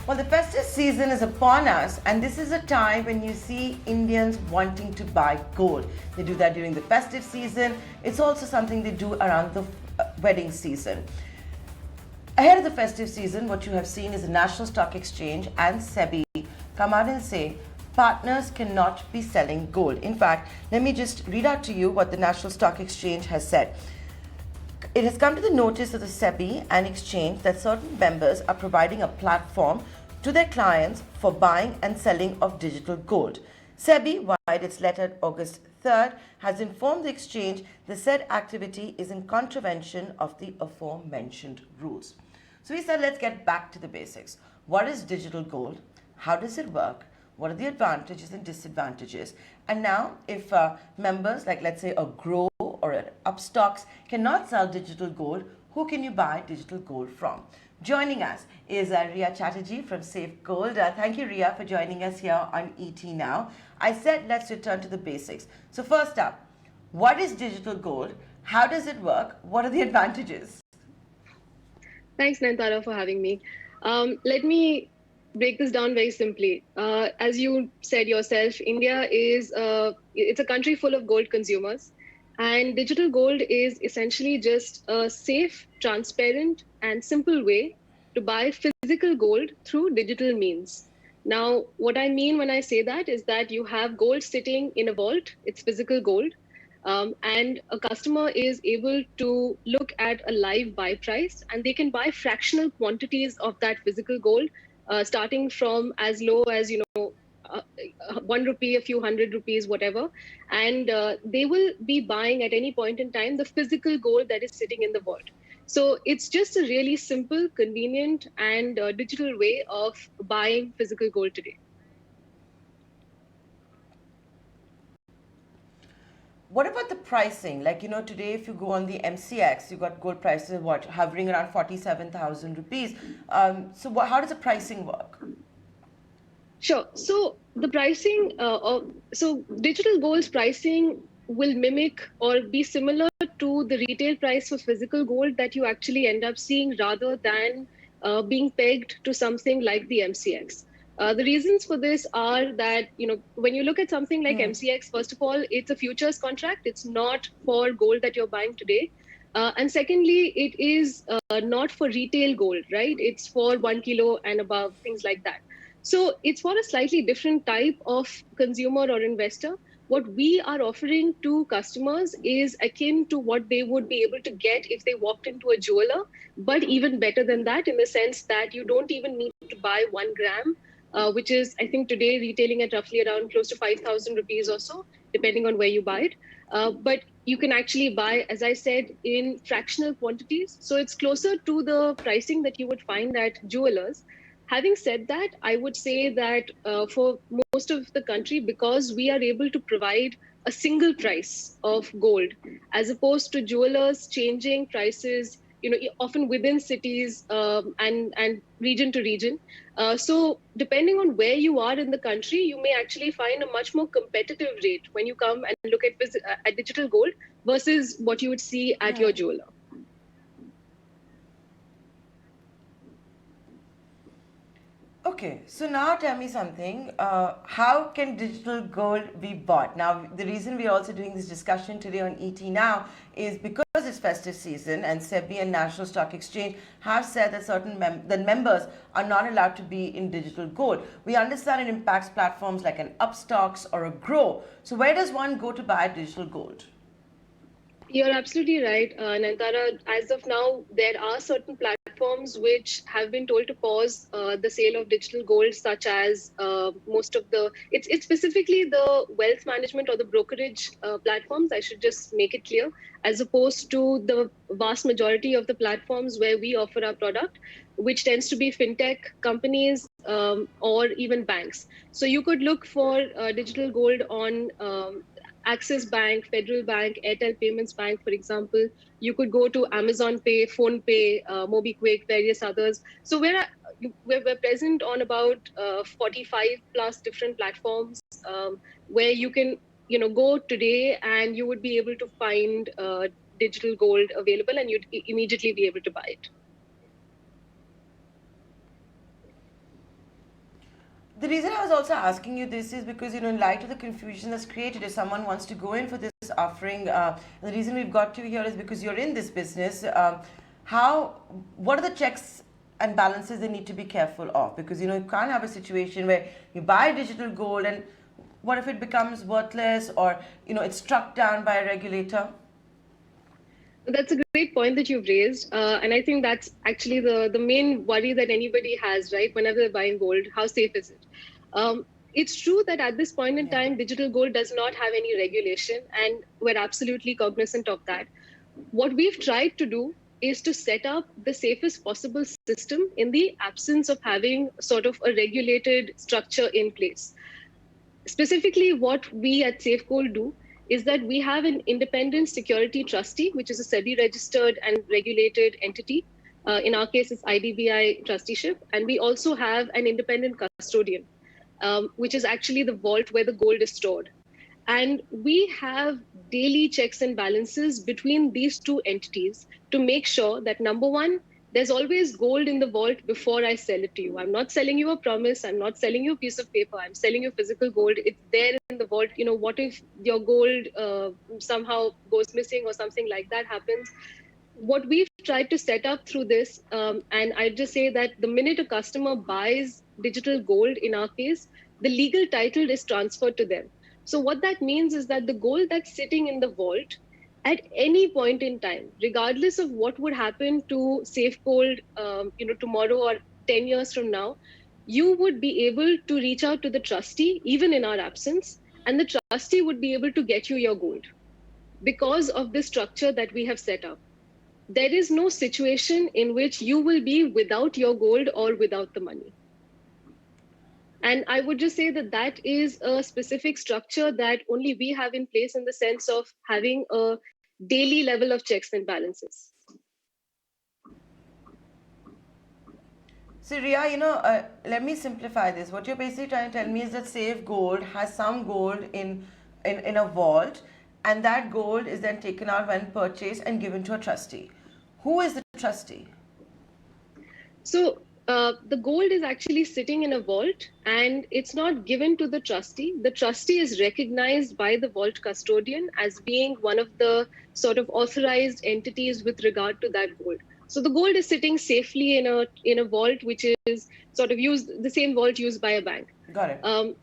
Well, the festive season is upon us, and this is a time when you see Indians wanting to buy gold. They do that during the festive season. It's also something they do around the wedding season. Ahead of the festive season, what you have seen is the National Stock Exchange and SEBI come out and say partners cannot be selling gold. In fact, let me just read out to you what the National Stock Exchange has said. It has come to the notice of the SEBI and exchange that certain members are providing a platform to their clients for buying and selling of digital gold. SEBI, via its letter August 3rd, has informed the exchange the said activity is in contravention of the aforementioned rules. So we said, let's get back to the basics. What is digital gold? How does it work? What are the advantages and disadvantages? And now, if members, like let's say a Grow or an Upstocks, cannot sell digital gold, who can you buy digital gold from? Joining us is Ria Chatterjee from Safe Gold. Thank you, Ria, for joining us here on ET Now. I said let's return to the basics. So first up, what is digital gold? How does it work? What are the advantages? Thanks, Nantara, for having me. Let me break this down very simply. As you said yourself, India is it's a country full of gold consumers, and digital gold is essentially just a safe, transparent, and simple way to buy physical gold through digital means. Now, what I mean when I say that is that you have gold sitting in a vault, it's physical gold, and a customer is able to look at a live buy price and they can buy fractional quantities of that physical gold, starting from as low as, 1 rupee, a few hundred rupees, whatever. And they will be buying at any point in time the physical gold that is sitting in the vault. So it's just a really simple, convenient, and digital way of buying physical gold today. What about the pricing? Like, today if you go on the MCX, you got gold prices, hovering around 47,000 rupees. How does the pricing work? Sure. So the pricing, so digital gold's pricing will mimic or be similar to the retail price for physical gold that you actually end up seeing, rather than being pegged to something like the MCX. The reasons for this are that, when you look at something like MCX, first of all, it's a futures contract. It's not for gold that you're buying today. And secondly, it is not for retail gold, right? It's for 1 kilo and above, things like that. So it's for a slightly different type of consumer or investor. What we are offering to customers is akin to what they would be able to get if they walked into a jeweler, but even better than that, in the sense that you don't even need to buy 1 gram, which is, I think, today retailing at roughly around close to 5,000 rupees or so, depending on where you buy it. But you can actually buy, as I said, in fractional quantities. So it's closer to the pricing that you would find at jewelers. Having said that, I would say that for most of the country, because we are able to provide a single price of gold, as opposed to jewelers changing prices, often within cities, and region to region. So depending on where you are in the country, you may actually find a much more competitive rate when you come and look at digital gold versus what you would see at your jeweler. Okay, so now tell me something. How can digital gold be bought? Now, the reason we're also doing this discussion today on ET Now is because it's festive season, and SEBI and National Stock Exchange have said that certain members are not allowed to be in digital gold. We understand it impacts platforms like an Upstocks or a Grow. So where does one go to buy digital gold? You're absolutely right, Nantara. As of now, there are certain platforms which have been told to pause the sale of digital gold, such as most of it's specifically the wealth management or the brokerage platforms. I should just make it clear, as opposed to the vast majority of the platforms where we offer our product, which tends to be fintech companies, or even banks. So you could look for digital gold on Axis Bank, Federal Bank, Airtel Payments Bank, for example. You could go to Amazon Pay, Phone Pay, MobiKwik, various others. So we're present on about 45 plus different platforms, where you can go today and you would be able to find digital gold available, and you'd immediately be able to buy it. The reason I was also asking you this is because, in light of the confusion that's created, if someone wants to go in for this offering, the reason we've got you here is because you're in this business. What are the checks and balances they need to be careful of? Because, you can't have a situation where you buy digital gold and what if it becomes worthless, or, it's struck down by a regulator? That's a great point that you've raised. And I think that's actually the main worry that anybody has, right? Whenever they're buying gold, how safe is it? It's true that at this point in time, digital gold does not have any regulation, and we're absolutely cognizant of that. What we've tried to do is to set up the safest possible system in the absence of having sort of a regulated structure in place. Specifically, what we at SafeGold do is that we have an independent security trustee, which is a SEBI registered and regulated entity. In our case, it's IDBI trusteeship. And we also have an independent custodian, which is actually the vault where the gold is stored. And we have daily checks and balances between these two entities to make sure that, number one, there's always gold in the vault before I sell it to you. I'm not selling you a promise. I'm not selling you a piece of paper. I'm selling you physical gold. It's there in the vault. What if your gold somehow goes missing or something like that happens? What we've tried to set up through this, and I just say that the minute a customer buys digital gold, in our case, the legal title is transferred to them. So what that means is that the gold that's sitting in the vault at any point in time, regardless of what would happen to SafeGold, tomorrow or 10 years from now, you would be able to reach out to the trustee, even in our absence, and the trustee would be able to get you your gold because of the structure that we have set up. There is no situation in which you will be without your gold or without the money. And I would just say that that is a specific structure that only we have in place, in the sense of having a daily level of checks and balances. So Ria, let me simplify this. What you're basically trying to tell me is that SafeGold has some gold in a vault, and that gold is then taken out when purchased and given to a trustee. Who is the trustee? So the gold is actually sitting in a vault, and it's not given to the trustee. The trustee is recognized by the vault custodian as being one of the sort of authorized entities with regard to that gold. So the gold is sitting safely in a vault, which is sort of the same vault used by a bank. Got it.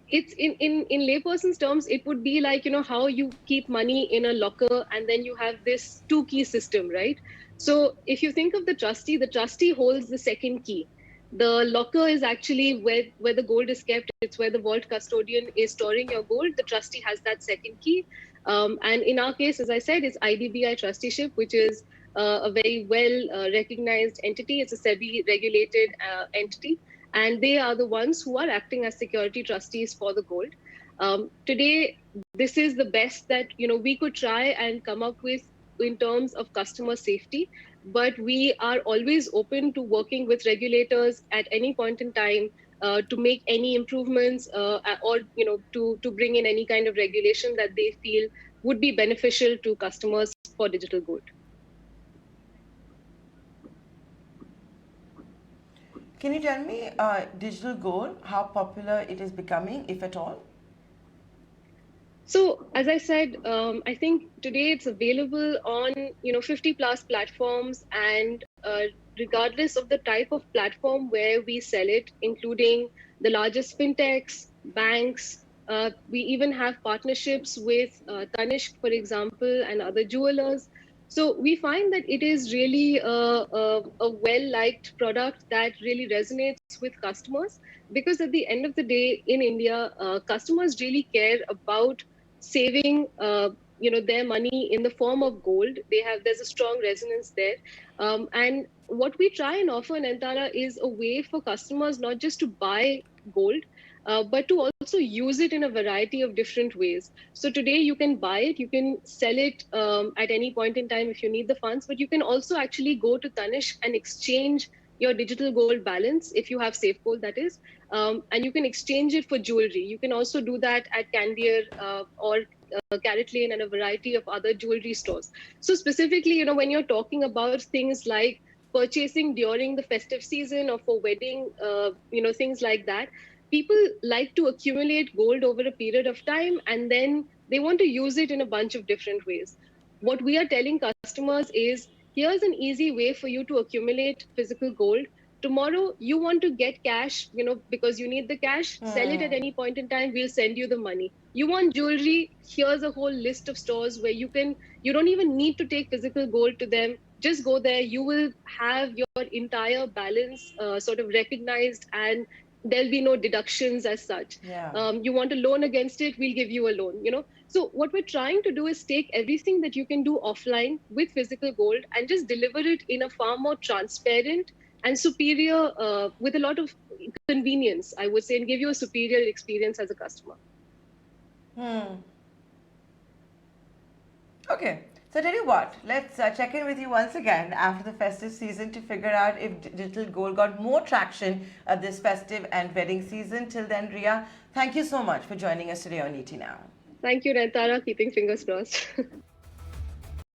It's in layperson's terms, it would be like, how you keep money in a locker, and then you have this 2-key system, right? So if you think of the trustee holds the second key. The locker is actually where the gold is kept. It's where the vault custodian is storing your gold. The trustee has that second key. And in our case, as I said, it's IDBI trusteeship, which is a very well recognized entity. It's a SEBI regulated entity. And they are the ones who are acting as security trustees for the gold. Today, this is the best that we could try and come up with in terms of customer safety, but we are always open to working with regulators at any point in time to make any improvements or to bring in any kind of regulation that they feel would be beneficial to customers for digital gold. Can you tell me, digital gold, how popular it is becoming, if at all? So, as I said, I think today it's available on 50 plus platforms, and regardless of the type of platform where we sell it, including the largest fintechs, banks, we even have partnerships with Tanishq, for example, and other jewelers. So we find that it is really a well-liked product that really resonates with customers, because at the end of the day, in India, customers really care about saving their money in the form of gold. There's a strong resonance there. And what we try and offer in Antara is a way for customers not just to buy gold, but to also use it in a variety of different ways. So today you can buy it, you can sell it at any point in time if you need the funds, but you can also actually go to Tanishq and exchange your digital gold balance, if you have SafeGold, that is, and you can exchange it for jewelry. You can also do that at Candier or CaratLane and a variety of other jewelry stores. So specifically, when you're talking about things like purchasing during the festive season or for wedding, things like that, people like to accumulate gold over a period of time, and then they want to use it in a bunch of different ways. What we are telling customers is, here's an easy way for you to accumulate physical gold. Tomorrow you want to get cash, because you need the cash, sell it at any point in time, we'll send you the money. You want jewelry, here's a whole list of stores where you don't even need to take physical gold to them. Just go there, you will have your entire balance sort of recognized, and there'll be no deductions as such. Yeah. You want a loan against it, we'll give you a loan. So what we're trying to do is take everything that you can do offline with physical gold and just deliver it in a far more transparent and superior, with a lot of convenience, I would say, and give you a superior experience as a customer. Okay. So tell you what, let's check in with you once again after the festive season to figure out if digital gold got more traction this festive and wedding season. Till then, Ria, thank you so much for joining us today on ET Now. Thank you, Nantara. Keeping fingers crossed.